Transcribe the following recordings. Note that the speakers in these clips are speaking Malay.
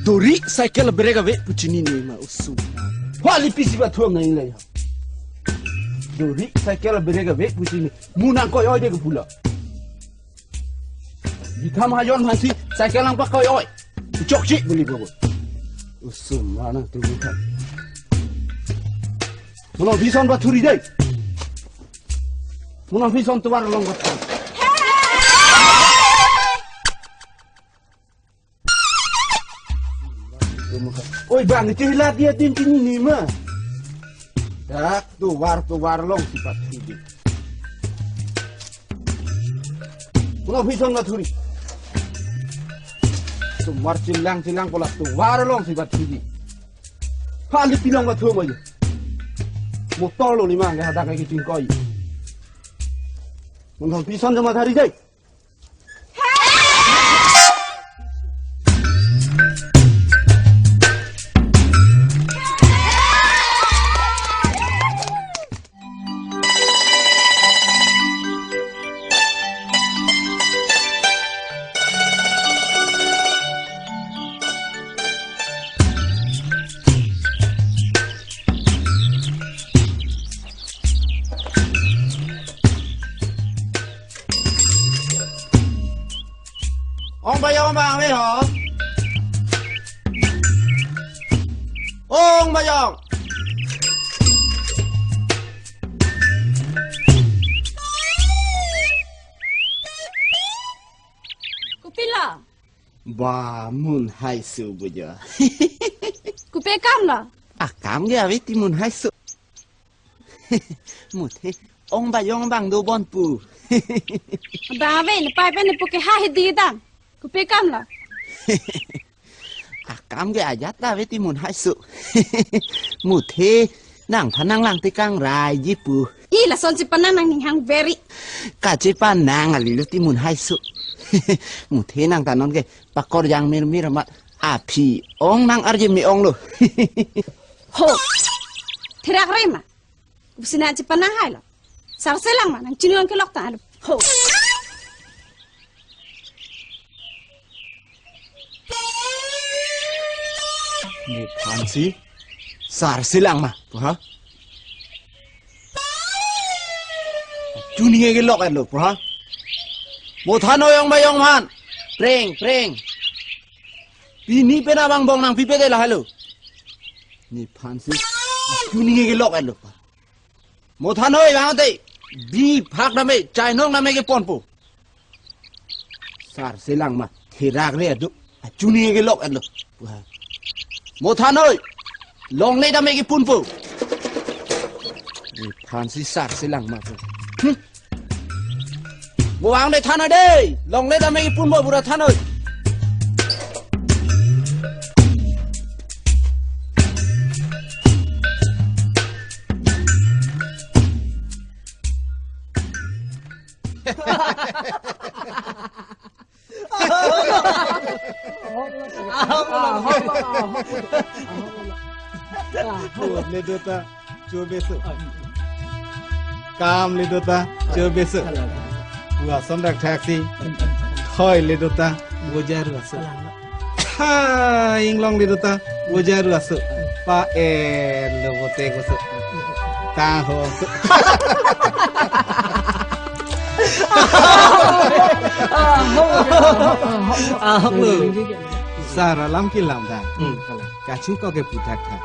Dori cycle berega ve pucini ni ma usu. Wali pisi ba thuang ngai lai. Dori cycle berega ve pucini. Munang ko oi de ko pula. Bitham hayon hansi cycle lang pa ko oi. Chok chi beli ko. Usu mana tu bukan. Muna bison ba thuri dai. Muna bison tu war long ba. Oi bang, itu hilat dia tim ni mah. Dak tu war long sifat hidup. Pulau pisang na thuri. Sumar cilang pola tu war long sifat hidup. Kali pilang na thuri aja. Motor lo ni mah nggak ada kayak gitu koi. Pulau pisang sama thari jai. Ông Bayong mấy hả? Ông Bayong. Cô pila? Ba mun hai su bây giờ. Cô pe cam là? À cam cái với tim mun hai su. Một thế ông Bayong bằng đồ bon pu. Ba về này pai bên này poke hai đi đằng. Cô pe cam là? À cam cái ayat ta với tim mun hai su. Một thế nàng phanang lang ti kang rai ji pu. I là son si panang nang hang very. Cả chế pan nàng à lilu tim mun hai su. Một thế nàng ta non cái pakor yang mir mat. À phi ông nàng arje mi ông lo. Ho. Thirak rema. Busina si panang hai lo. Sar selang mà nang chinion cái lok ta lo. Ho. Ni pan si sar silang mà, hả? Chú nghe cái lọc này được, hả? Một thằng ơi ông Bayong man, preng. Ini pena bang bong nang pipe de la halo. Ni pan si chú nghe cái lọc này được. Một thằng ơi bang đây, bi phak na me, chai nong na me cái pon pu. Sar silang mà, thì rạc này được. Chú nghe cái lọc này được. Một thằng ơi, long lên đam mê cái phun phụ. Thằng xí sạt xí lằng mà. Bộ áo này thằng ơi đây, long lên đam mê cái phun phụ ra thằng ơi. Le dota cobesu kam le dota cobesu gua samrak taxi khoi le dota gojaru asu ha inglong le dota gojaru asu pa lo bote gosu ta ho Sara lam ki lam da. Kachu ko ke putak tha.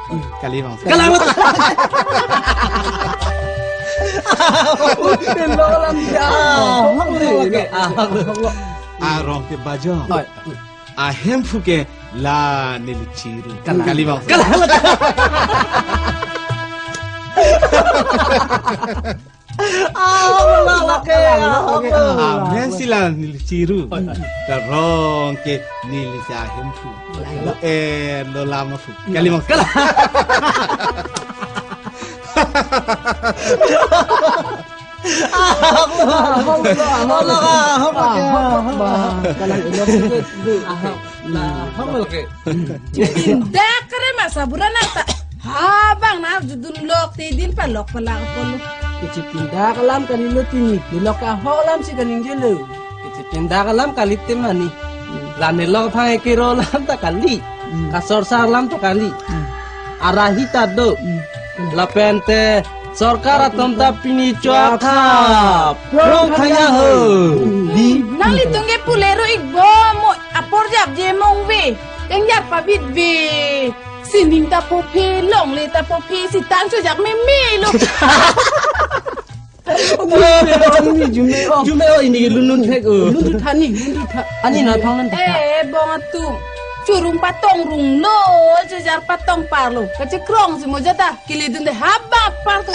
Kali bang. Kalang. Lo lam dia. A rong ke bajo. A hemfu ke la nil chiru. Kali bang. Mesila nil chiru. Karong ke nil sa hemfu. Lo lama fu. Kali bang. Dakare masa burana ta. Ha bang na judun lok tidin pa lok pala polo. Pindah kalam kanilo tini, nilok ka holam si kaning jelo. Pindah kalam kalit temani. Lan nilok thang kiro lam ta kali. kasor sarlam to kali. Arahi tado. Lapente sorkar atom tapini cuaka. Prong kaya ho. Nang litungge pulero igbo mo apor jap je mong we. Keng jap pabit we. Sining ta popi long le ta popi si tang chu jak me lo. Jume ini lunun tek. Lundu thani, lundu tha. Ani na thongan ta. Bong tu. Curung patong rung lo, jejar patong parlo. Kace krong si mojata, kili dunde haba par tu.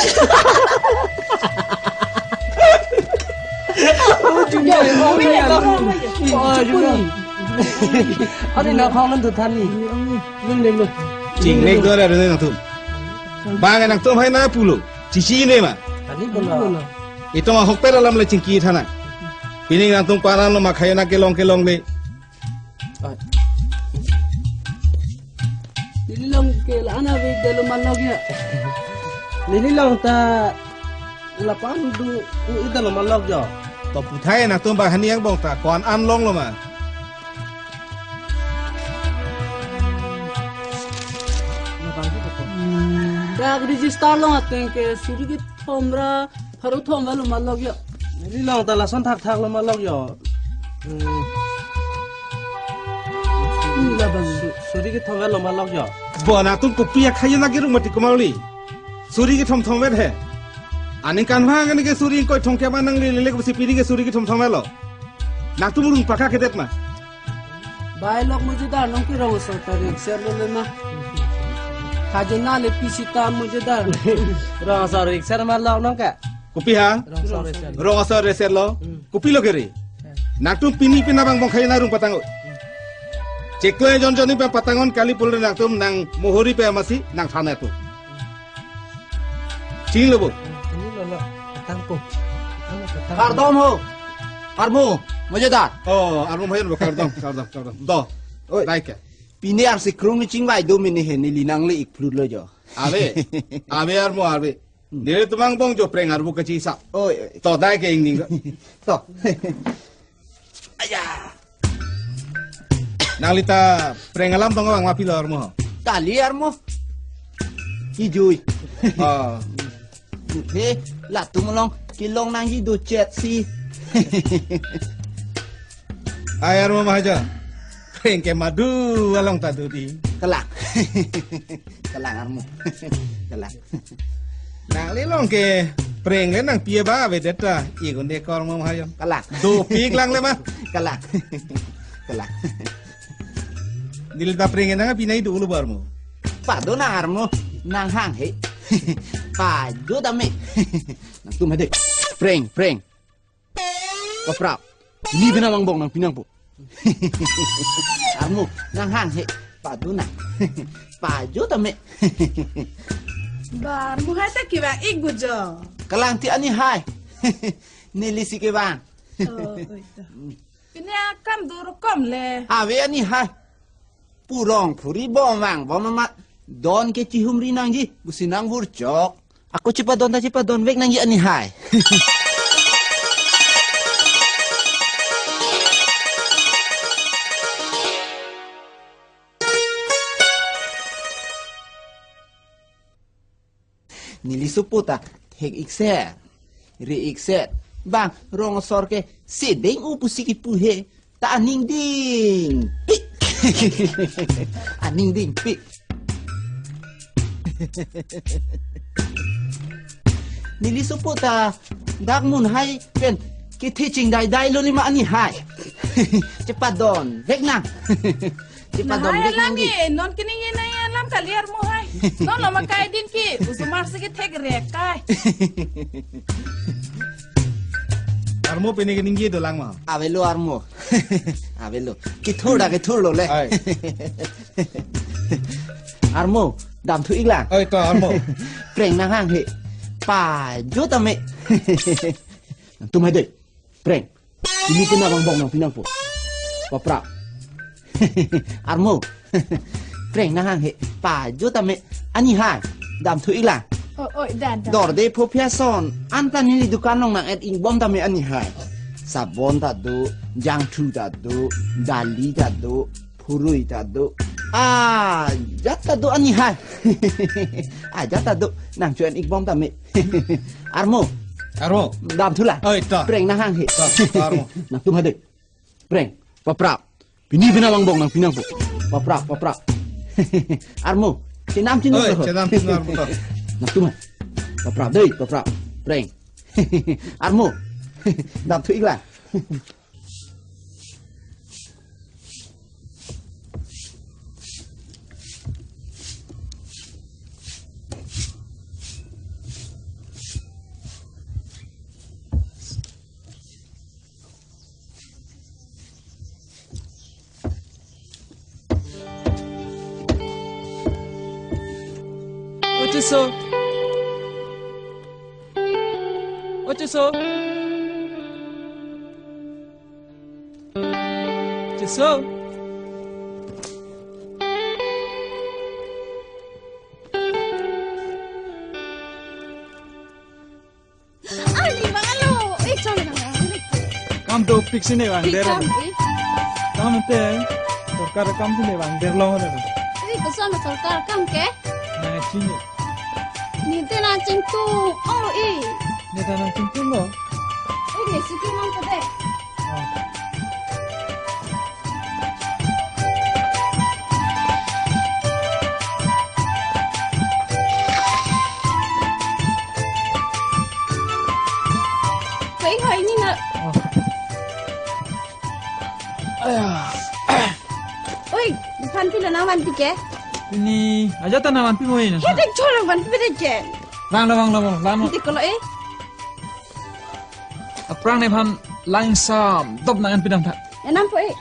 Ani na thongan tu thani. Lun le lu. Ching nek do ra nang tum. Bang nang tum hai na pulo. Cici ne ma. Ani bola. Ito ma hok pera lam le chingki thana. Pini nang tum paran lo ma khayana kelong le. Nililong ke lana we dalo malog ya. Nililong ta lapan du idalo malog jo. To puthai nang tum ba hani yang bong ta kon an long lo ma. Dak register long aten ke surigit thomra haru thomba lo malog yo. Nililong ta lason thak lo malog yo. Ila bang surigit thomba lo malog yo. Bo na tum kupia khayana ke rumati kumauli. Suri ke thom wet hai. Ani kan bha ngani ke suri ko thong ke banang le ko si piri ke suri ke thom lo. Na tum rung pakha ke det ma. Bai lok mujhe dar nong ki rong so ta re ser lo le ma. Khajena le pisita mujhe dar. Rong so re ser ma lo nong ka. Kupi ha? Rong asar reser lo. Kupi lo kere. Na tum pini pina bang bong khayana rung patango. Ceklo jon joni pe patangon kali pulre nak tum nang mohori pe amasi nang thana tu. Ching lobo. Ini lo tangko. Kardom ho. Armo, mojadar. Oh, armo bhayan kardom. Do. Oi. Dai ke. Pini ar si krung ni chingwai do mini he ni linang le ik flut lo jo. Ave armo ave. Dire tumang bong jo preng armo kachi sa. Oi, To dai ke ing to. Ayah. Nalita prengalam tong bang mapi lo armo. Kali armo. Hijui. Oh. He, la tu melong kilong nang hidu chat si. Ay armo mahaja. Preng ke madu along tadu di. Kelang. Kelang armo. Kelang. Nang lelong ke preng le nang pia ba ve deta i gon de kor mo mahaja. Kelang. Do pik lang le ma. Kelang. Kelang. Nilita preng nang pinai dulu barmo. Pa do nang armo nang hang he. Pa do dame. Nang tu made. Preng. Ko prap. Ni bina bang bong nang pinang po. Armo nang hang he. Pa do nang. Pa do dame. Bar mu hai ta kiba igujo. Kelang ti ani hai. Nilisi ke bang. Ini akam duru kom le. Ave ani hai. Purong puri bomang bomamat. Don ke cihum rinang ji. Businang burcok. Aku cepat don wek nang ji ani hai. Nili suputa hek ikser. Re ikser. Bang, rong sor ke sedeng upusiki puhe. Ta aning ding. Pik. Aning ding pik. Nili suputa dak mun hai pen ke teaching dai lo lima ani hai. Cepat don, vek nang. Cepat don vek nang di. Non kini na alam kaliar mo hai. Non lo makai din ki. Usumar sige tek rekai. Armo pene ke ninggi do lang ma. Avelo armo. Avelo. Ke thoda le. Ai. Armo, dam thu ik lang. Oi to armo. Preng nang hang he. Pa jo tame. Tu mai dei. Preng. Ini kena bang bong nang pinang po. Pa pra. Armo. Preng nang hang he. Pa jo tame. Ani hai. Dam thu ik lang. Oi dan. Dor de po piason. Anta ni di dukan nong nang et ing bom tame ani hai. Sabon tadu, jang thu tadu, dali tadu, purui tadu, Jata do ani hai. Jata do nang chuyện ik bom ta me. Armo, Armo. dam thu la. Oi, ta. Preng na hang he. Armo. Nang tum hade. Preng, paprap. Bini bina bang bong nang pinang po. Paprap. Armo, sinam cinu. Oi, cedam cinu Armo. Nang tum. Paprap deui, paprap. Preng. Armo. Dam thu ik la. 어째서? 어째서? 어째서? Ali mga lo. Sorry na nga. काम तो फिक्स नहीं वांग दे Ikam, रहा काम ते सरकार काम तो नहीं वांग दे रहा हूँ Kusama sarkar kam ke? ना चीनी Ni te na ching tu. Oh, नेता ना चिंतन लो ni sikit mang ka de. Kay hoy ni na. Oi, bukan pila na wan pike. ini aja tanah wan pi moin Kedek chora wan pike ke. lang Nanti kalau aprang ne pan lang sam top nangan pidam tak ya nampak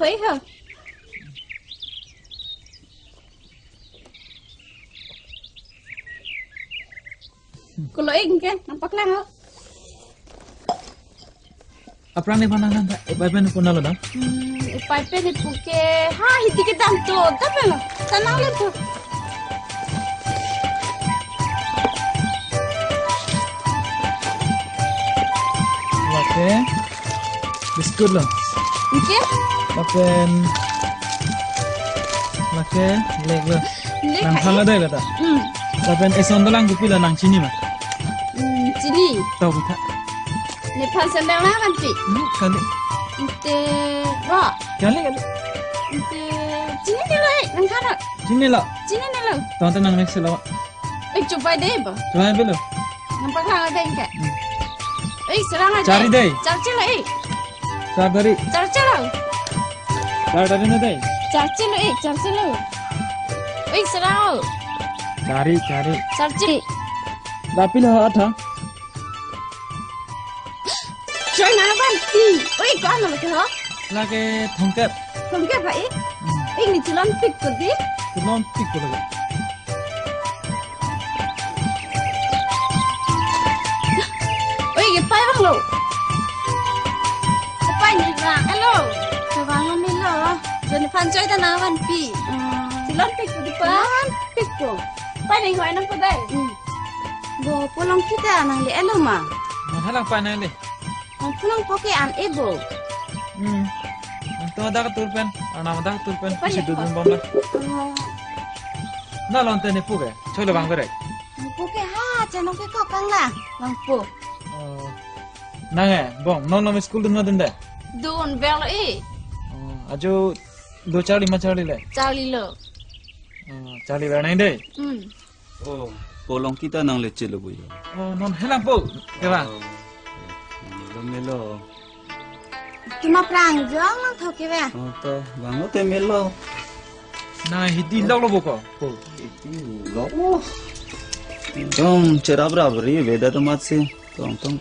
Vậy hả? Kalau kan nampak lang ha. aprang ne pan nangan tak bai pen pun nalo dah Ipai pe ni puke ha hiti ke dam tu. Tapi lah tanang le tu. oke biskut lo Okey? Lapen Lake leg lo Leg nang hai. phala dai la ta lapen eson dolang gupi la nang chini ma Cili. tau kita Ni pan sendang lah kan pi. kali Inte ra. kali Inte cini ni lah nang kana. chini lo Cini ni lah. tau tenang next lo Coba deh ba. coba belo Nampak lang ada ke? Serang aja. Cari deh. Cari lah sar dari Cari lah. na dai Cari lah serang. cari Cari. tapi lo atha Join mana banti? Kau apa lagi ha? lake thongkep Kau ke apa ni jalan pik tu di. non pik ko lagi Ke pai bang lo. Pai ni bang. Hello. Bang ni lo. Jadi pancai dah nawan pi. Jalan pik tu di pan. Pik tu. Pai ni kau nak pada. Bo pulang kita nang li elo ma. halang pa na le Nang pulang poke an ebo. to da ka turpen ana da ka turpen Apa si ni? dudun bom la na lon te ne puge chole bang bere Poke ha jangan ke kau kang lah. Bang po. nange bom non school dun na dun de Doon bel ajo do chali ma chali le Cari lo. chali ba nai de Oh, polong kita nang leceh lo boyo. non helang po ke ba Lo melo. Cuma perang jong nang thau ke ba. Oh to, bango te melo. na hidi log lo boko po Lo. Jom cerab rabri beda to mat se. Tong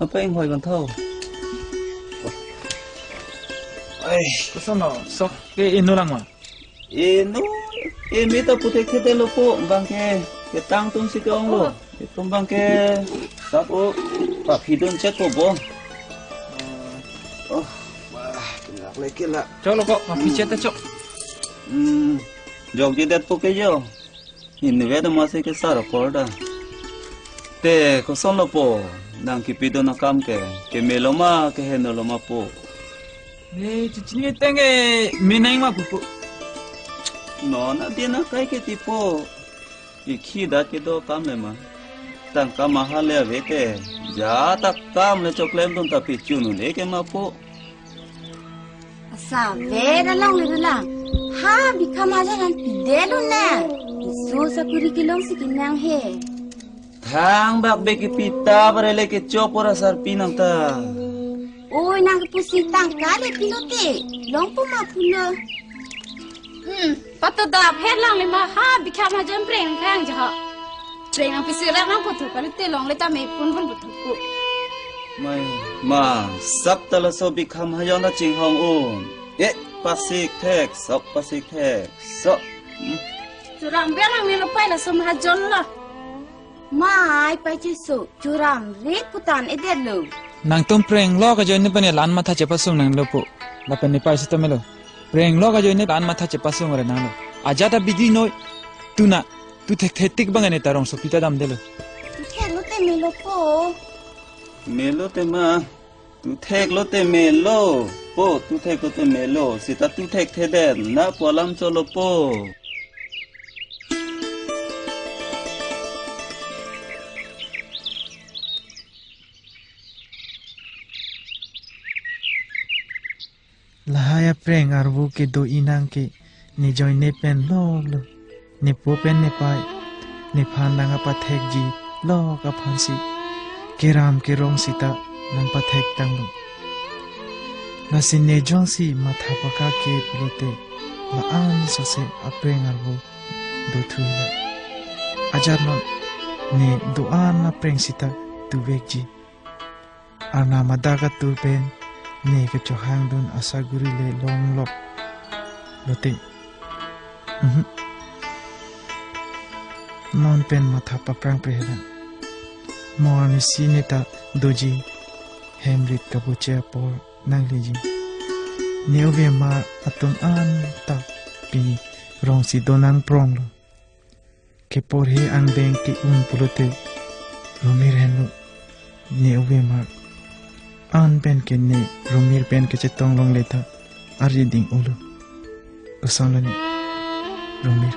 apa yang hoi kan thau. Ai, kosono sok ke inulang ma no. Meta pute kete lo po bang ke tang tung si kong lo. Itu bang ke sapo pa hidun cek po bo. Oh, wah, tinggal lagi lah. cholo ko ma piche ta chok Hmm, jog jidat puke yo inwe da masih ke sara porda te ko son lo po nang kipido na kam ke meloma ke henoloma po Ne cicini tenge menang ma pupu. no na dia na kai ke tipo ikhi da ke do kam le ma tang kam mahal le vete ja tak kam le choklem dun ta pi chunu le ke ma po Asa vera lang le lang. Ha bikam aja nan pide lu na. Isu sapuri kilong si kinang he. thang bak be ke pita barele ke chopora sar pinang ta Oi nang pusi tangkale pilote. Long pu ma pula. Patut dah pher lang le ma ha bikam aja preng khang ja. Preng ang pisira nang putu kali te long le ta me pun putu ku. mai ma sap tala so bi kham hayon da ching hong un pasik thek so Curam berang ni lepai lah sama hajon lah. Mai pai cisu curam rit putan eder lu. Nang tum preng lo ka join ni pane lan matha chepa sum nang lo po. La pane pa sita melo. Preng lo ka join ni lan matha chepa sum re nang lo. Aja ta bidi no tu thek bangane tarong so pita dam delo. Khe lu te melo po. melo te ma tu thek lo te melo po tu thek lo te melo sita tu thek the den na polam cholo po Lahaya preng arbu ke do inang ke ni join ne pen lo ne po pen ne pai ne phan danga pa thek ji lo ka phansi keram ke rong sita nang pa thek tang lo na sin ne jong si matha pa ka ke plote la an sa se apreng arbu do thuila ajar non ne do an na preng sita tu vek ji ana madaga tu pen ne ke chohang dun asa guri le long lop lote non pen matha paprang prehelan mor ni sineta doji hemrit kabuche por nangleji neuve ma atum an ta pini rong si donang prong lo ke por he ang deng ki un pulote romir henlo neuve ma an pen ke ne romir pen ke chetong long leta ari ding ulo usang lo ni romir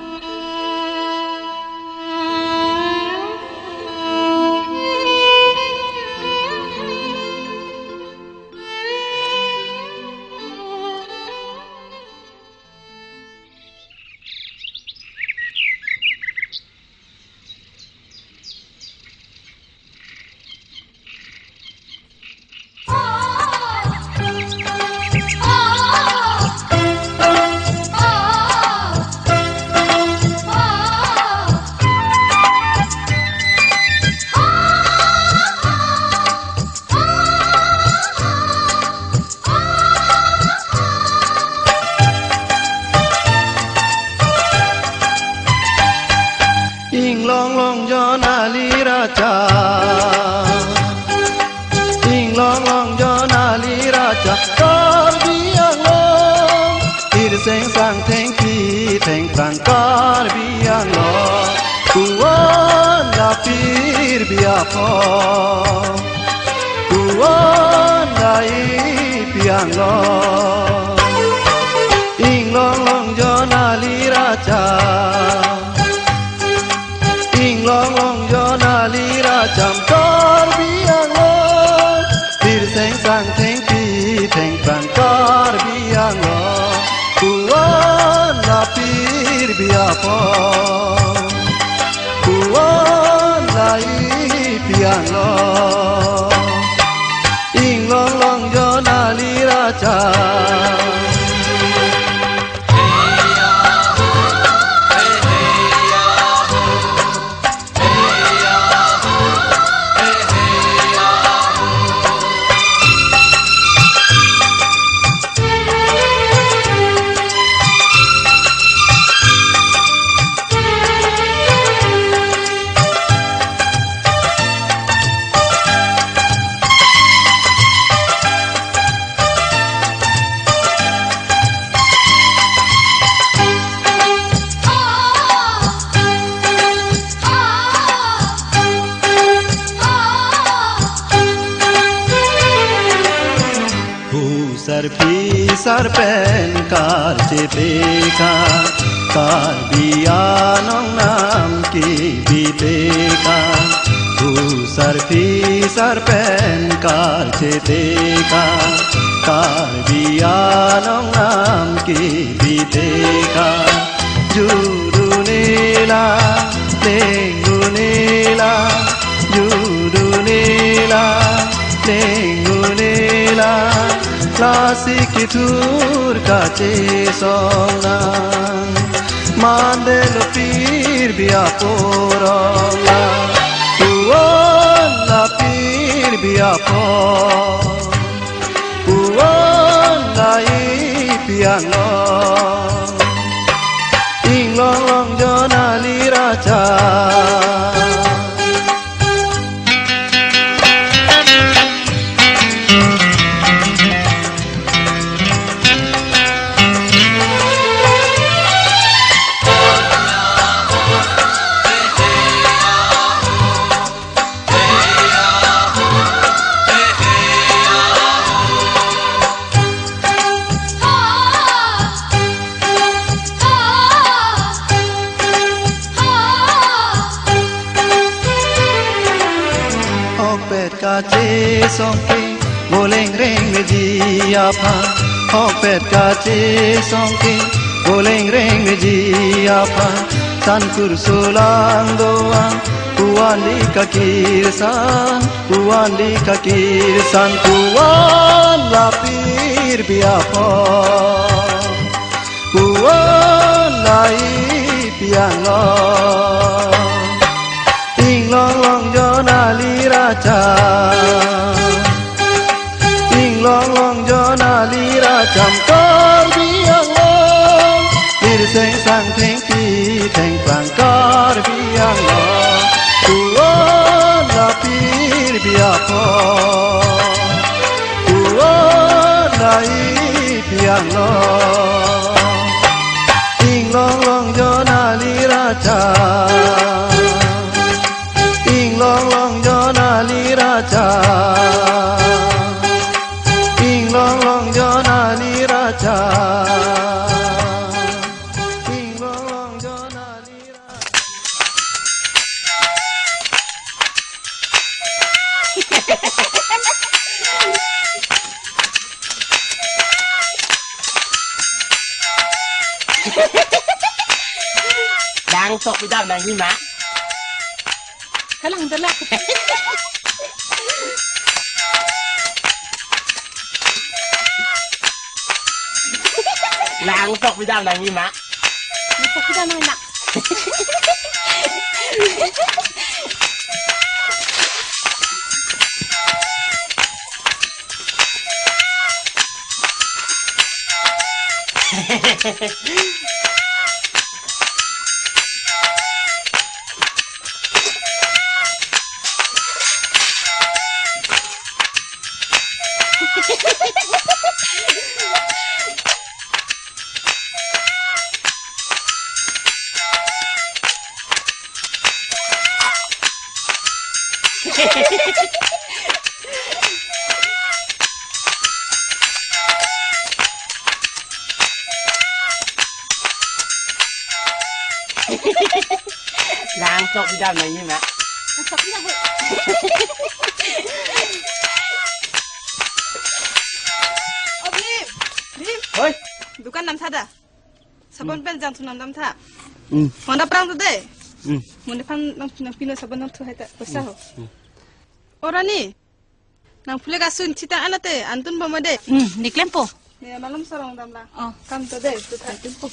sarpen kar cepeka kar bianong nam ki bipeka sarpen kar cepeka kar bianong nam ki bipeka jurunela lengunela jurunela lengunela klasik tur kace sona mandelo pir bia porona tuon la pir bia tuon la piano inglong long jona liraja kace songke boleng reng meji apa hopet kace songke boleng reng meji apa tan kursulang doang tuan di kakirsan tuan lapir biapa tuan lai piano inglong long jona liraja inglong long jona liraja kar biang long lir seng sang theng pi theng prang kar biang long tuon la pir biapo tuon lai biang long inglong long jona liraja long long jona liraja ing long long jona liraja ing long long jona liraja đang sok bidang nang hima Kalang dala. Lang sok bidang nang hima. Sok bidang nang nak. Lang sok bidang nang hima. Sok bidang. Oi, Dukan nam sada. Sabon pen jang tunam nam tha. Honda prang tu de. Mun pan nam pino sabon nam tu hai ta pesa ho. Orani. Nang phule ga sun chita anate antun bomade. Niklem po. Ne malam sarong dam la. Kam tu de tu tha tu po.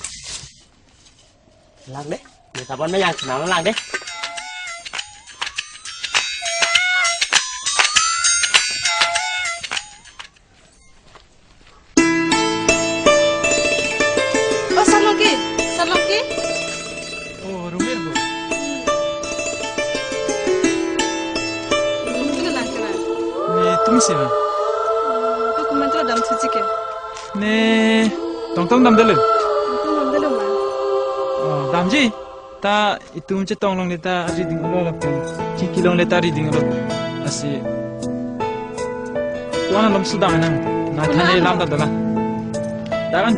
Lang deh. Ni sabon me yang senang lang deh. Salongki. Oh, rumir bu. Mungkin nak kena. Ne, tumi sih na. Aku mantra dam suci ke. Ne, tong dam dulu. Aku nam dulu mah. Oh, dam ji. Ta itu macam tong long leta reading lo lah kan. Kiki long leta reading lo. Asi. Tuan lam sudah nang. Na thane lam dah dah. Tangan.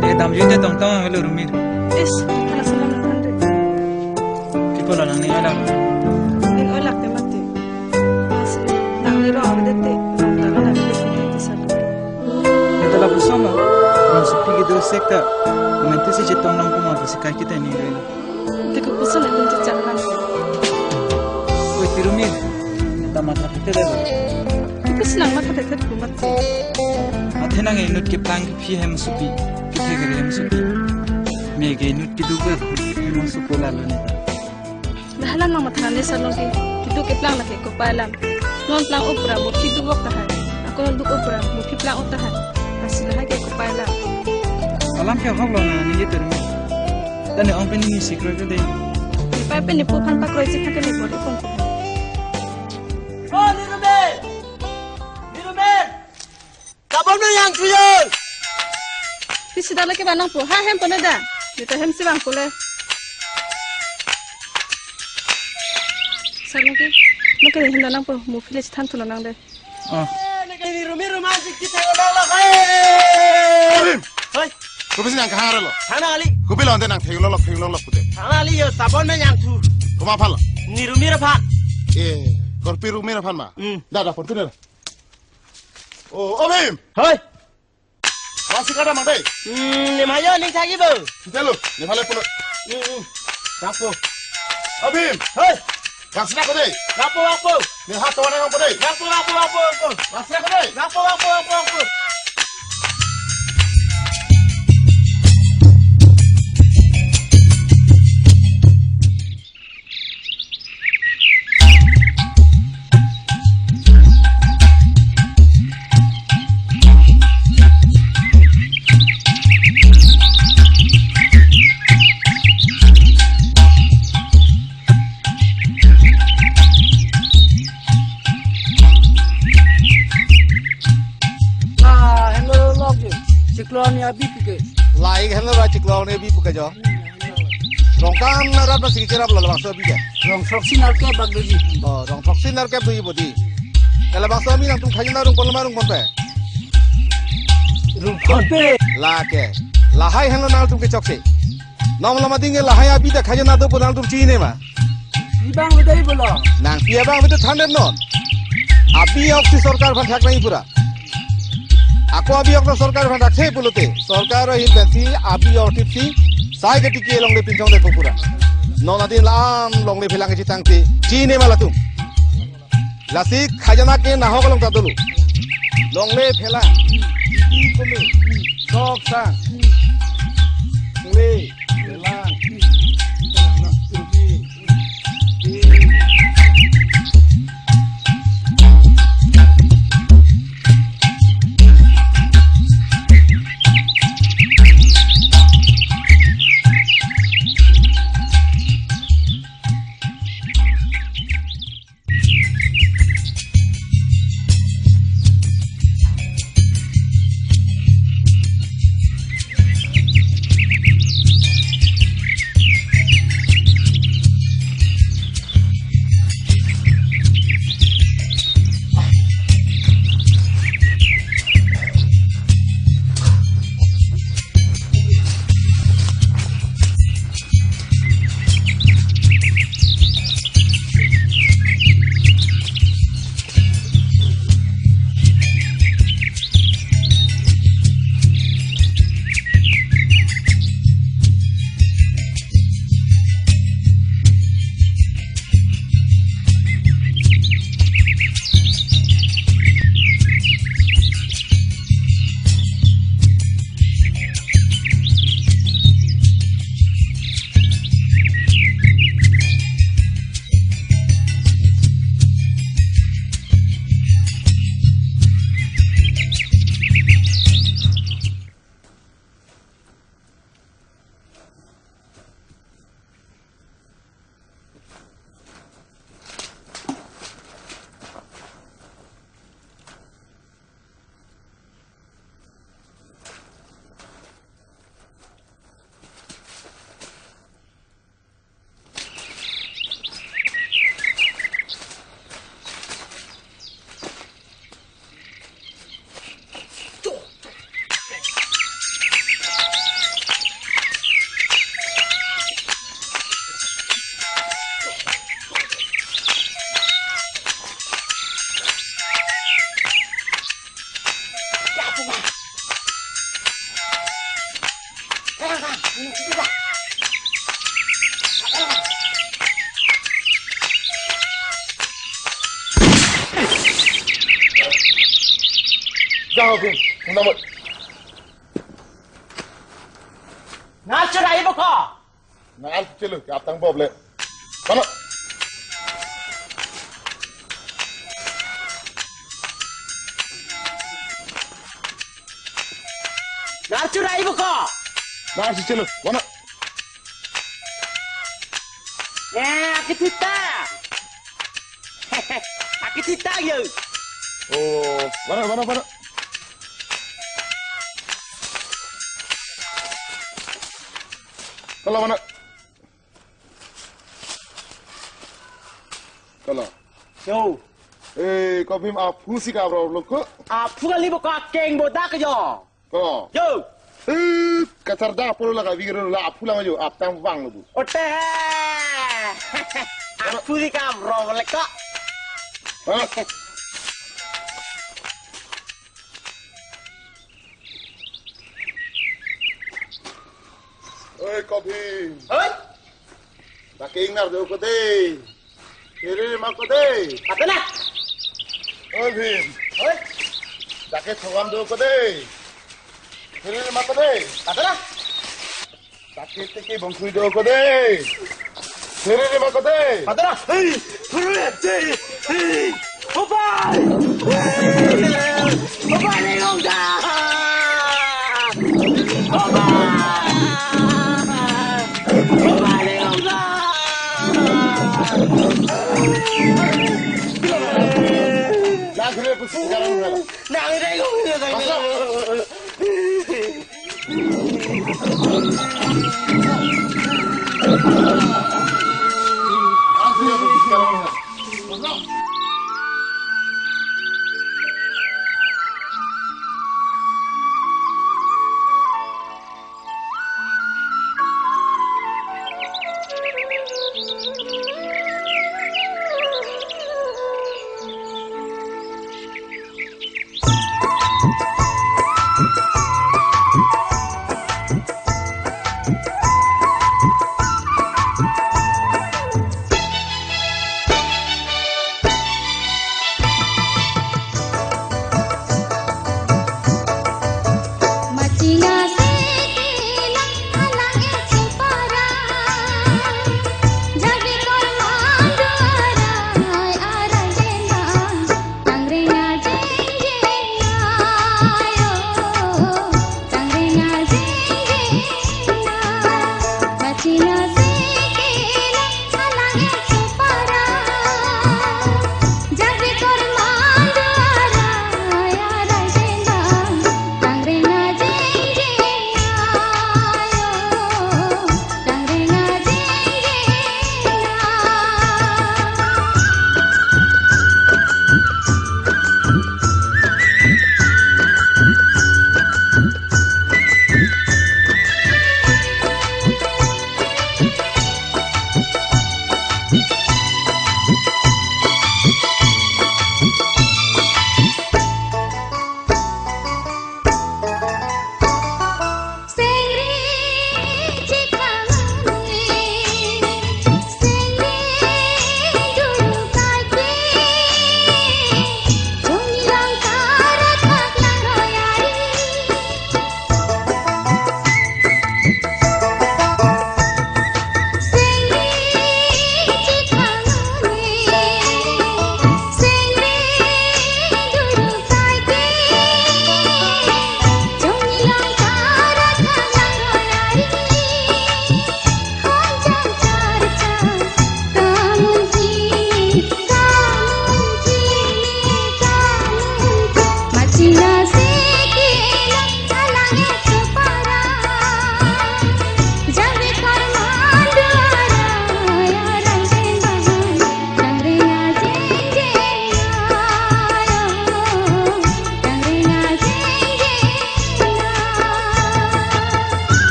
Dia dam jute tong tong helu rumir. Is, kana salam na tante. People lang ni alam. Ning olak te mati. Mas nang ni ro avdete. Tala na te salam. Ito la busama. Ang supi gitu sekta. Mente si jetong nang kuma si kai kita ni rela. Te ko puso na dun cha nan. Oi tirumir. Ta mata pete de. Kus nang mata te ko mati. Athe nang inut ke plang phi hem supi. Kithe gere hem supi. Me ge inut ki du ber hem supo la lo ni. Bahalan mang mata ne salong ki. Kitu ke plang na ke ko palam. Non plang opera mo kitu wak tahan. Ako non du opera mo ki plang utahan. Asila ke ko palam. Alam ke hok lo na ni je tirumir. Tane ong pe ni secret de. Ni pa pe ni pu phan pa kroi chikha ke ni bori pon ko. Oh, Nirumen! Kabon na yang tuyon! Pisi dala ke banang po. Ha hem pone da. Dito hem si bang pole. Salong ke. Maka hem danang po. Mo file chan tulo nang de. Oh. Nirumen romantic kita udah lah kai. Hei, Kubisi nang kahara lo. sana ali. Kubilo ande nang theglo lo pude. Sana ali yo tabon na yang tu. Kuma phala. Nirumen pa. Korpiru mera phanma. Dada fortune. Oh, Obim. Hei. Wasi kada mandai. Ni mayo ni thagi bo. Telo, ni phale pulo. Rapo. Obim. Hei. Kasna kode. Rapo. Ni hat wana nang kode. Rapo. Kasna kode. Rapo. Ciklon ya bi pike. Lai hello ra chiklaw ne bi puka jo. Rongkam na rat na sikira bla bangso bi ja. Rong proxy nar ke bag doji. Rong proxy nar ke bui bodi. Kala bangso mi nang tum khajna rung kolma rung konpe. Rong konpe. La ke. La hai hello na tum ke chokse. Nom lama dinge la hai abi da khajna do ponal tum chine ma. Ibang bedai bola. Nang pia bang betu thander non. Abi oksi sarkar bhan thak nahi pura. Aku abi okno sarkar bhan rakhe pulote. Sarkar hi besi abi otipsi sai ke tiki long le pinchong de pura. Nona din lam long le philang chi tangti chine mala tum. Lasi khajana ke na hogalong ta dulu. Long le phela di kome sok sang. Le phela Jangan Bim, nama. Ngáp chưa đầy bác kho. Ngan celu, katang bob le. Mana? Ngáp chưa đầy bác kho. Ngan celu, mana? Akitita you. Oh, mana? Kalau mana? Kalau. Yo. Kau Bim apa sih kau bro lu kok? Apa kali bác kho keng bodak yo. Kalau. Yo. Kacar dah perlu lah kau bikin lah apa lah maju apa yang bang lu. Ote. Apa sih kau bro leka? Hah? Kau Bim. Oi. Tak ingat tu kau deh. Ini mak kau deh. Apa nak? Bim. Oi. Tak thawam tu kau deh. Ini mak kau deh. Apa nak? Tak tiki bangkui tu kau deh. Ini mak kau deh. Apa nak? Hei, hei, Bapak! Bapak lengong dah! Bapak lengong dah! Nak kena pusing sekarang. Nak lengong dah!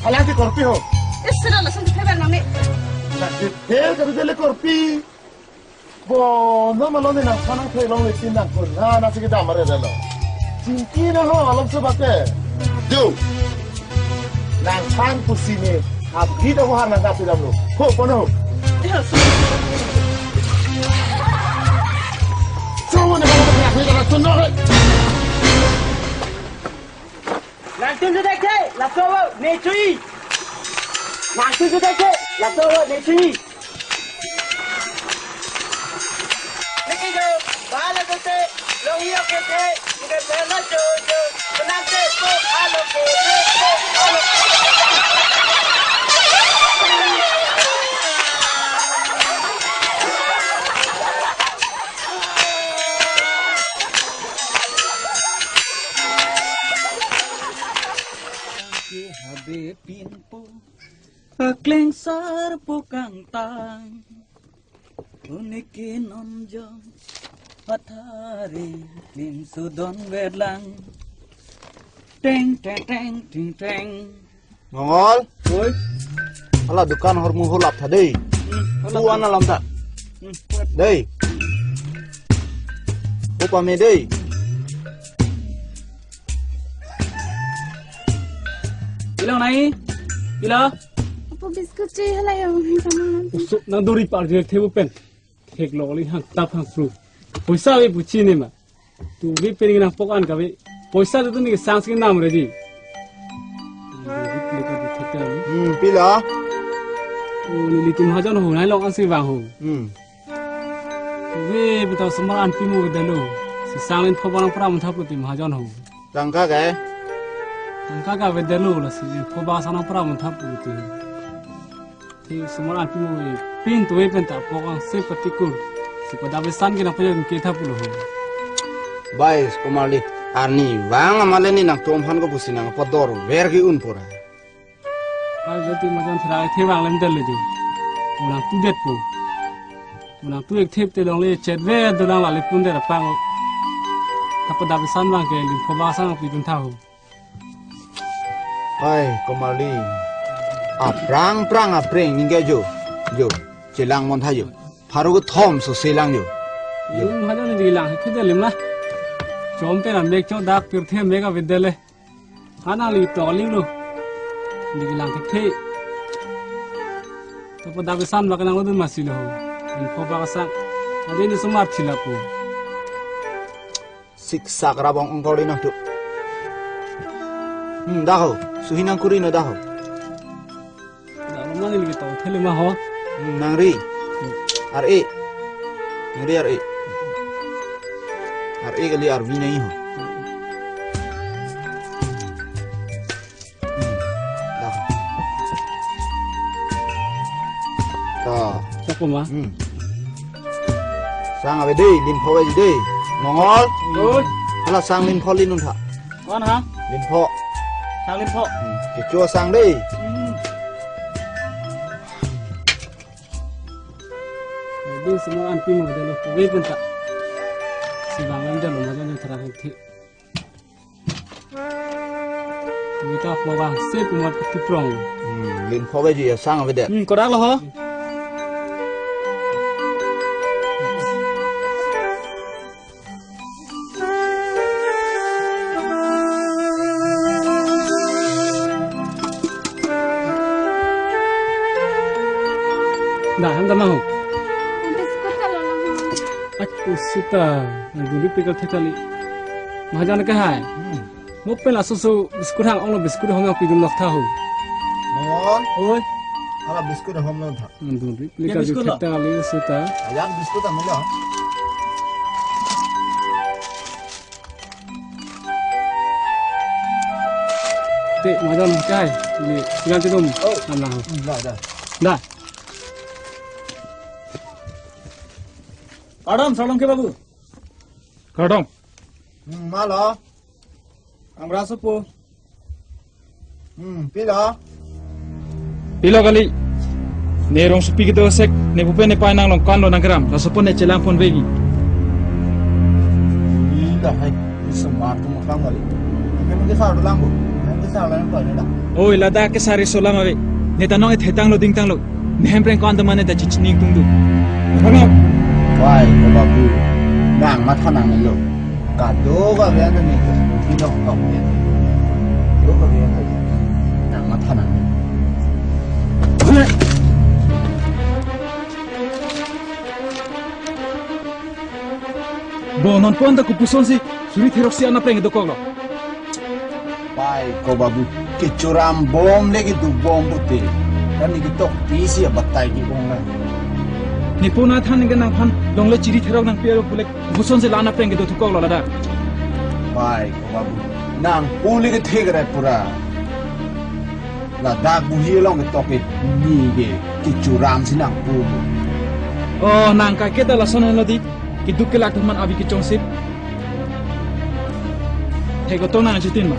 Alang si Korpi ho. Isra la sang thebe nang ni. He ka dele Korpi. Bo no malo ni na sana thai long le tin na ko na sige da mare da lo. Cinki na ho alam se bate. Jo. Nang pan kusine. Ab kita ho han na ti dam lo. Ho kono. Semua ni kalau nak ni nak tunjuk. Nanti sudah ke, lapor necui. Nanti sudah ke, lapor necui. Lagi jo, bahala tu longiyo ke muka pernah jo, nanti ko halo ke, halo. Habe pinpo pakleng sar pukang tang unikin onjong patari lim sudon wedlang teng teng teng teng teng Mongol, oi ala dukan hormu hulap tadi. Tuan alam tak? Dei. Upa me dei. Bilang naik, bilang. Apa biskut cai halai yang sama. Usuk nang duri par je theu pen. Thek loli hang tap hang flu. Poisa be puchi ne ma. Tu be pering nang pokan ka be. Poisa tu ni sang sing nam re ji. Pila. Ni litim hajan ho nai long asri bang ho. Tu be betau semar an pimu dalu. Si sang len phobang pram thap litim hajan ho. Tangka ke? Angka vedelu lah sih, kau sana pernah menthap itu. Thì semua api mau pintu tak pokok seperti kur. Sepada besan kita punya kita puluh. Bais kumali. Arni, bang amale ni nak tuamhan ko pusina podor vergi unpura. Kalau jadi macam terai tebang lem dulu tu. Ulang tu det pun. Ulang tu ek te dong le chat ve dong la le pun der pang. Tapi dah besan bang ke lim kau sana api tahu. Hai, kumali. Prang apreng ningga jo. Celang mon thayo. Paru ko thom so selang jo. Yung hajan ni hilang, kita lim lah. Jom te nam mek cho dak pir the mega videle. Ana li toling lu. Ni hilang te. Tapi dah besan bak nang udun masih lo. Ini kau bakasa. Ada ni semua cila pun. Siksa kerabang engkau di tu. Dah suhinang kurino dah. Dah mana ni kita tahu mah ho. Nangri. RE. Nangri RE. RE kali RV nahi ho. Dah. aku mah. Sang apa deh? Lin po aja deh. Nongol. Oi, Kalau sang lin po lin nun tak. kon ha? Lin po. Sang lim po. Kecoa sang deh. Jadi semua anti mau dah lu wei pun tak. Si bangan dah lu macam yang terakhir ti. Kita peluang sep umat kiprong. Lin po aja ya sang apa deh? Kodak lo ha? Dah, anda mahu? Biskut kalau lang. Aku suka yang dulu pikir kali. Mahajan ke hai? Mau pernah susu biskut hang orang biskut hang yang pidum nak tahu. Nongol. Oi, Kalau biskut dah hom nun tak. dulu pikir kali suka. Ayam biskut tak mula. Tik mahajan ke hai? Ini ganti dom. Namlah. Dah dah. Dah. Kadam, salam ke babu? Kadam. Malo. Ang braso po. Pila. Pilo kali. Nerong supi kita sek ne bupe ne painang long kan lo nangram. Raso pun ne celang pun begi. Ila hai. Semar tu makam kali. Kan kita sar dalam bu. Kita sar dalam kau ni dah. Oi lada ke sari solam ave. Ne tanong et hetang lo ding tang lo. Ne hempreng kan temane da chichning tung du. Ngam. Wai, kau babu. Nang mata nang ni lo. Kado kau biar ni. Kita kau ni. Kau kau biar ni. Nang mata nang ni. Bo non pon da kupuson si suri therok si ana preng do koglo. Wai, kau babu. Kecuram bom lagi tu bom putih. Dan ni kita pisi batai di bom lah. Ni puna than nge nang phan long le chiri therok nang piero pulek buson se lana preng do tu koglo lada. Wai, kau babu. Nang puli ke thegrai pura. Dah buhi long ke toke ni ke kecuram si nang pulu. Oh nang ka kita la sonon ladi ki dukke lak man abi ki chongsip. Thego to nang chitin ma.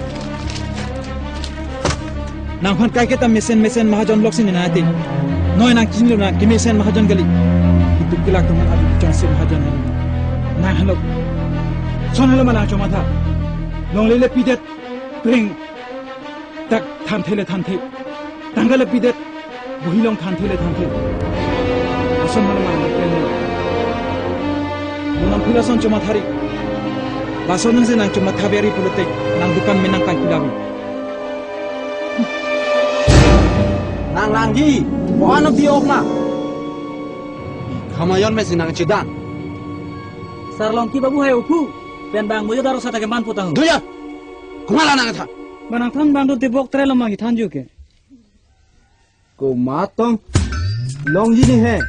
Nang phan kai kita mesen mahajon lok sin na ati. Noi nang kin lo na ki mesen mahajon gali. Ki dukke lak man abi ki chongsip mahajon. Nang halok. Sonon lo mana choma tha. Long le pidet pring tak tham thele tham the. Tanggal pidet buhi long tham thele tham the. Son mana mana pren. Nang pilason cuma thari. Bason nang senang cuma thaberi puletek nang dukan menang kai pilabi. Nang langgi, bukan biok na. Kamayon mesin nang cedan. Sarlong ki babu hai upu. Pen bang mujo daro sata ke man putang. Duya, kumala nang tha. Manang than bang do tibok tre lamang ki thanju ke. Ko matong longji ni hai.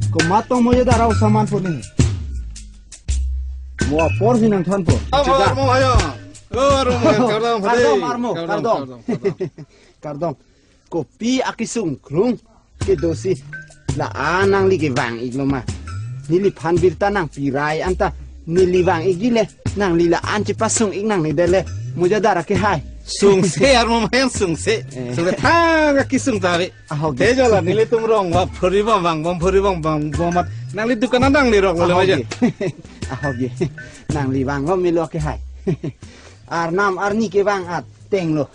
Ko matong mujo daro saman pun ni. Mua por si nang than po. Cedak. Mau ayo. Kardong, Kardong. Kopi akisung krung ke dosi la anang li ke wang igloma. Nili phan birta nang pirai anta nili wang igile nang lila anci pasung ig nang ni dele muja dara ke hai. Sungse armo mayang sungse. Sungse thang akisung tabe. Tejo la nili tumrong wa phoribang bang bomat nang li dukan nang li rok le maja. Ahoge. Nang li wang lo milo ke hai. Arnam arni ke wang at teng lo.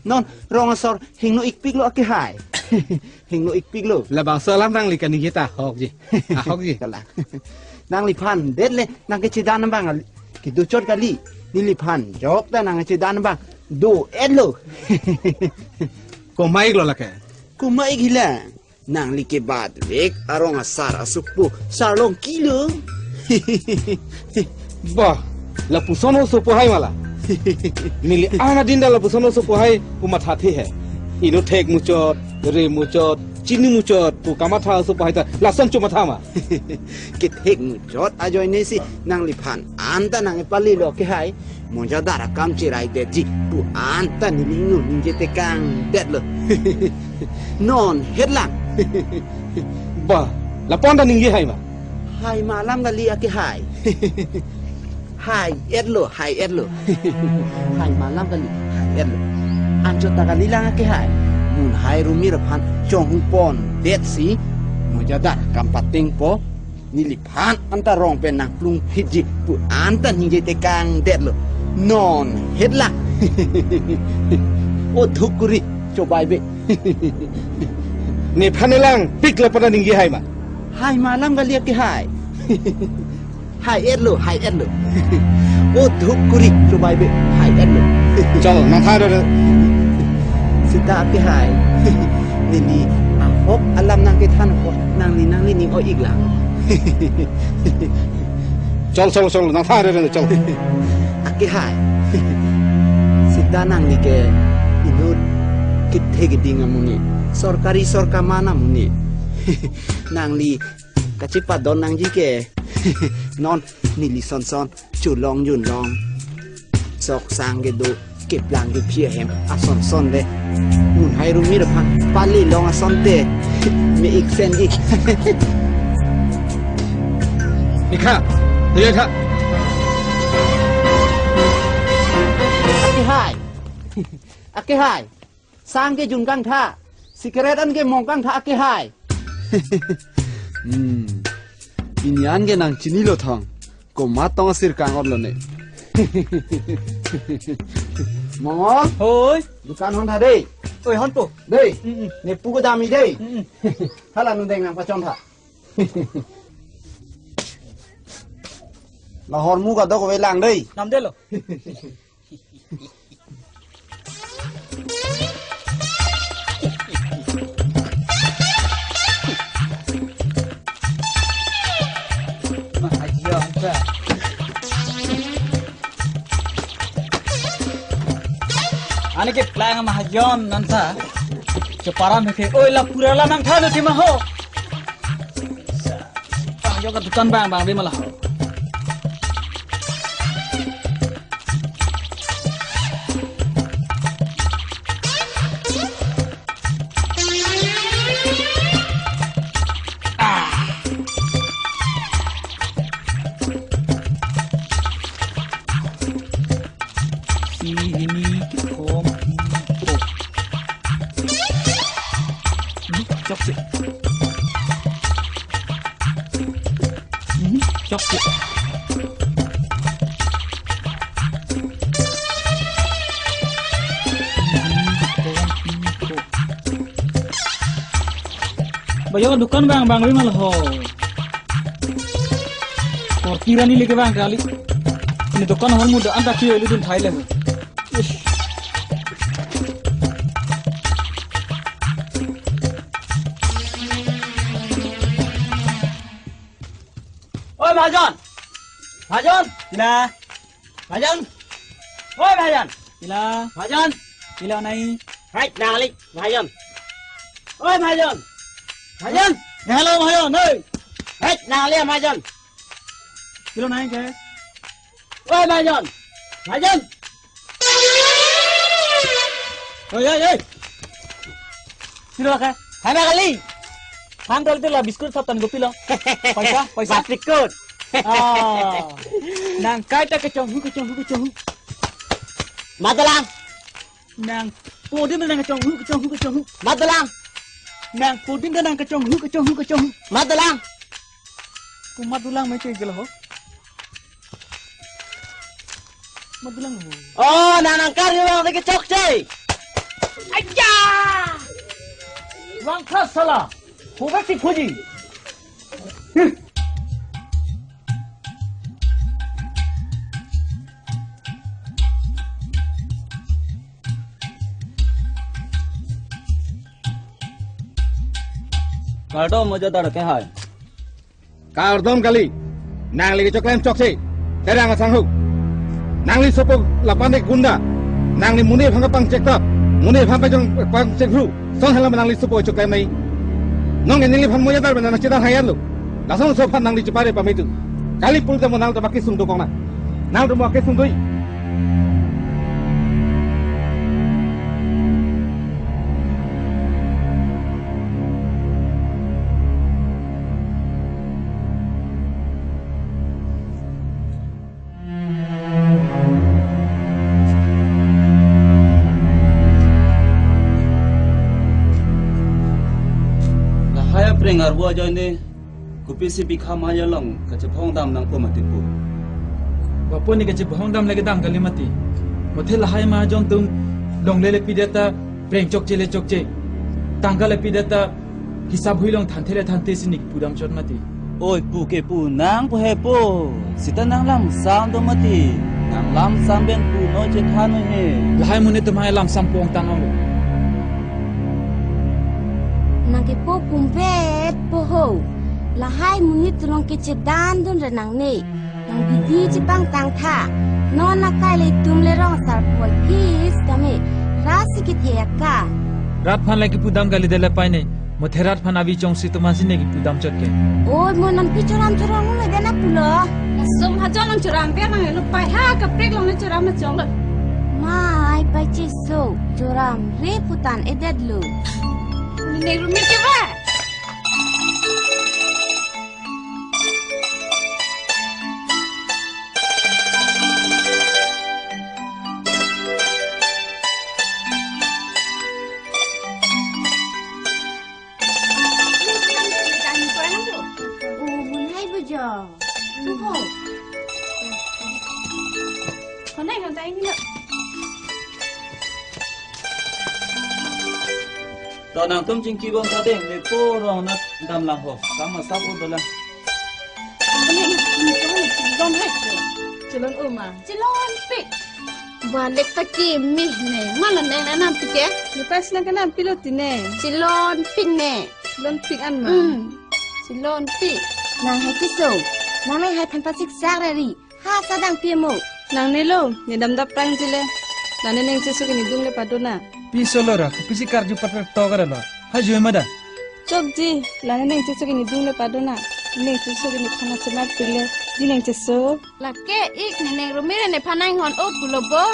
Non rongasor hingno ikpik lo ke hai. Hingno ikpik lo. La bang salam nang li kan kita hok ji. Hok ji. Kala. Nang li phan det le nang ke cidan bang ki du chot kali. Ni li phan jok ta nang cidan bang do edlo. Ko mai lo la ke. Ko mai gila. Nang li ke bad vek arong asar asukpu sarlong kilo. Bah, la pusono so pohai mala. Nili ana dinda la pusono so pohai umat hathi hai. Ino thek muchot, re muchot, chini muchot, pu kamatha so pohai ta lasan chuma thama. Ke thek muchot ajoy nesi nang li phan anta nang pali lo ke hai. Monja dara kam chirai de ji pu anta nili nu ninje te kang det lo. Non hetlang. Bah, lapon da ninggi hai ma hai malam kali ake hai hai edlo hai malam kali hai edlo anjo takali lang ake hai mun hai rumi rapan chong pon det si mojada kampating po nilipan anta rong penang plung hiji pu anta ninje te kang det lo non hedla o thukuri cobai be ni phanelang pik lapon da ninggi hai ma hai malam kali ake hai hai edlo o thukuri cobai be hai edlo chalo nang tha do sita ake hai nili ahok alam nang ke than ho nang ni o iglang chal nang tha do chal ake hai sita nang ni ke inut kithe giding amuni sorkari mana muni nang li kacipa don nang ji ke non nili son chulong yun long sok sang ge do kip lang ge phia hem son le mun hai rumi ra phan pali long son te me ik sen ji ikha ye tha ake hai sang ge jun kang tha sigaret an ge mong kang tha ake hai inyan ge nang chini lo thang ko ma tong sir kang or lo ne mong Hoi. dukan hon tha dei Oi hon po. dei ne pu ko dami dei hala nu deng nang pa chon tha la hor mu ga do ko ve lang dei Nam de lo. Ani ke plang mahajon nanta cepara meke oi la pura la nang tha ti ma ho yo ka dukan bang be malah Bayo dukan bang be malah ho और किरानी लेके बang kali ini dukan hon muda anta ki elu dun thai le Oi Mahajon Ila Mahajon Oi Mahajon Ila Mahajon Ila nai hai nang li Mahajon Oi Mahajon hello Mahajon oi hai nang li Mahajon Kilo nai ke Oi Mahajon oi Kilo ke hai na kali Ham dal tu lah biskut satan gopi lo. Paisa. Biskut. Nang kai ta ke chong hu. Madalang. Nang podin nang ke chong hu. Madalang. Nang podin nang ke chong hu. Madalang. Ku madulang mai cai gelo ho. Madulang ho. Oh, nang kar yo ke chok cai. Aja. Wang khas salah. Hoga si khoji Kardo mojadar ke hai Kardom kali nang li choklem chokse terang sanghu nang li sopo lapane gunda nang li mune phanga pang chekta mune phanga pang chekru son halam nang li sopo choklem nai nong enili phan moja dar benana cita hayar lo lasong so phan nang di cepare pamitu kali pul te monal te baki sung do kona nang do mo ke sung doi narwa joine kupi si bikha maya long kache phong dam nang po matipu bapo ni kache phong dam lagi dam kalimati mothe lahai ma jon tum long lele pideta preng chokche tangkale pideta hisab huilong thanthele thante sinik pudam chot mati oi pu ke pu nang po he po sita nang lam sam do mati nang lam sam ben pu no che thanu he lahai mune tumhai lam sam pong tanong nang ke po pumpet po ho lahai muni tulong ke cedan dun renang ne nang bidi jipang tang tha non nakai le tum le rong sar po kis kame rasi ki theka rat phan lagi pudam gali dele paine mothe rat phan abi chong si tumansi ne ki pudam chot ke oi mo nan pi choram le dena pulo som ha jong choram pe nang lu pai ha ka prek long le choram ma chong le mai pai chi so choram re putan edet lu ni rumi ke ba to nang tum jing ki bom ta deng le po rong na dam lang ho kam ma sa po do la Cilon uma. Cilon pik balik pagi mih ne malan ne nanam pik ya Lepas nak kena pilot ini. Cilon pik ne Cilon pik an ma. Cilon pik nang hai kiso nang hai hai pasik sarari ha sadang piemo Nang ni lo, ni dam dap prang jile. Nang neng sesu kini dung le padona. pi solora pisi karju pat to garalo ha joi mada Cok ji, lang neng sesu kini dung le padona. Neng sesu kini khana semat pile. Di neng sesu. lake ik ne rumire ne panai ngon o kulobo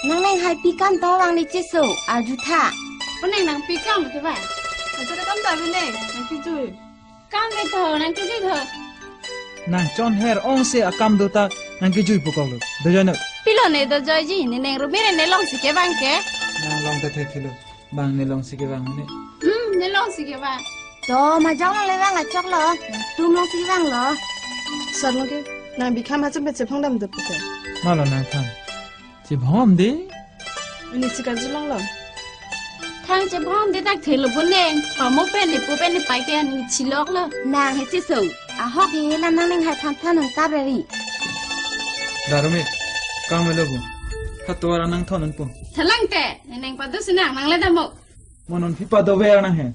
nang hai pikam to wang ni kiso ajutha Peneng nang pikam ke ba? Aja kam ta bine. Nang kiju. kam ne tho nang kiji tho nang chon her ong se akam dota nang ki jui pukolo do jana pilo ne do joji ne rumire ne long sike bang ke nang long ta the kilo bang ne long sike bang ne ne long sike bang to ma jong le bang a chok lo tum long sike bang lo Sar lo ke. Nang bikam ha jembe cepong dam de pute. malo nang tham chi bhom de Ini sikar julong lo. thang che bom de tak thelo buneng pa mo pen ni pu pen ni pai ke ni chilok lo nang he chi so a hok he la nang hai tham than nang ta beri darome kam lo bu khatwara nang thon pu thalang te neng pa do sinang nang le damo monon phi pa do ver nang he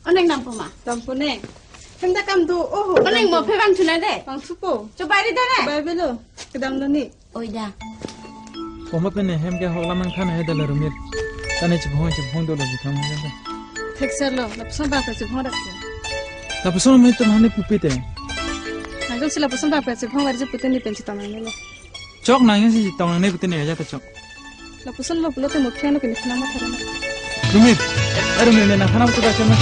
oneng nam pu ma Tam pune. Hem da kam do oh. oneng mo phe bang thuna de Bang supo. cho bai de ne Bai belo. Kedam lo ni. oi da poma pen hem ke hogla nang khan he dal rumir tane chi bhon do lo ji tham he Tek sar lo. Lapsan ba pa cepong dak. ta puson me to hane pupite Nang sila lapsan ba pa cepong war je pute ni penci tamang lo. chok nang si tong ne putine ja ta chok Lapsan lo pulo te mo khiano kini khana ma thara. rumir rumir ne na khana to da chama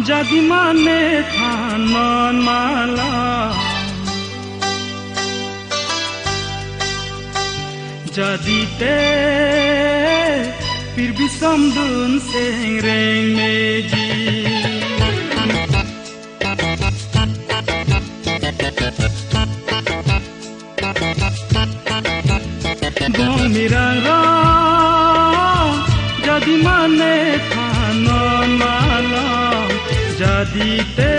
jadi mane thanon mala jadi te फिर भी समदुन सेंग रेंग मेजी बोमिरा jadi mane thanon mala jadi te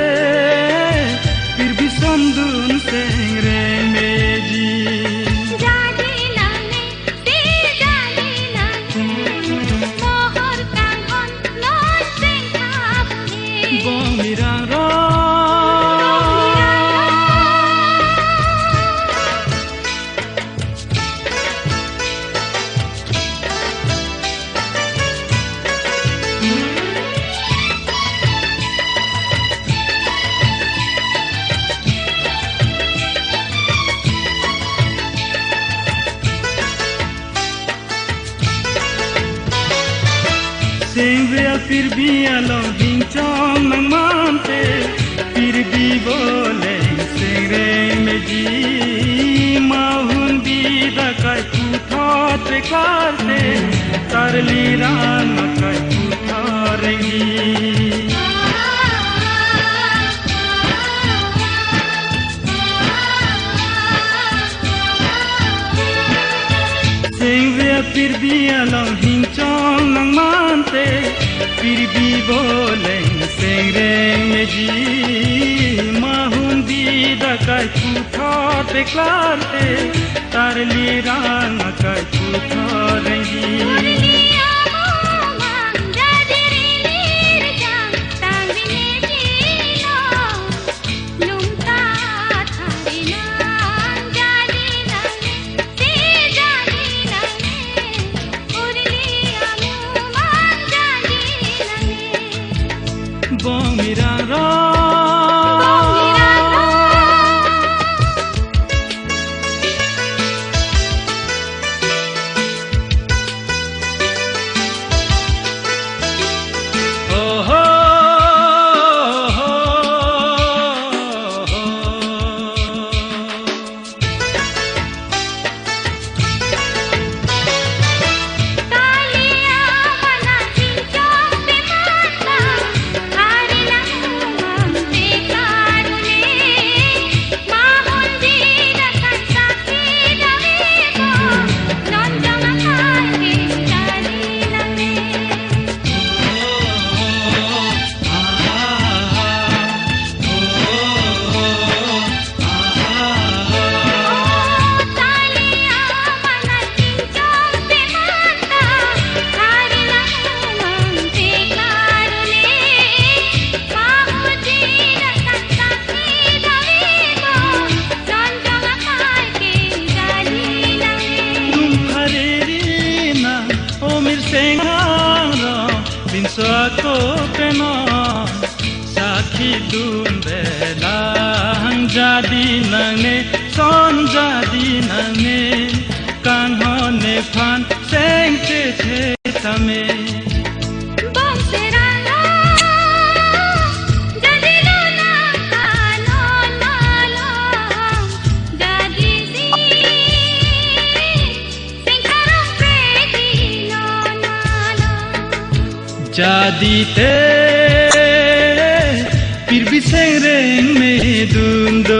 फिर भी समदुन सेंग रेंग मेजी फिर भी आलो हिंचों नंग मानते फिर भी बोले सेंगरे में जी माहुन भी दकाय पुथोते कारते तारली रान मकाय पुथोरेंगी सेंगरे फिर भी आलो हिंचों नंग मानते फिर भी बोले सेंगरे में जी माहुन दी दकाय पुथोते कारते तारली रान मकाय पुथोरेंगी साखी दुंबे लांग जादी नंगे सोन जादी नंगे कान्हों फान सेंगते थे तमे जादी ते फिर भी सेंगरेंग में दूंदो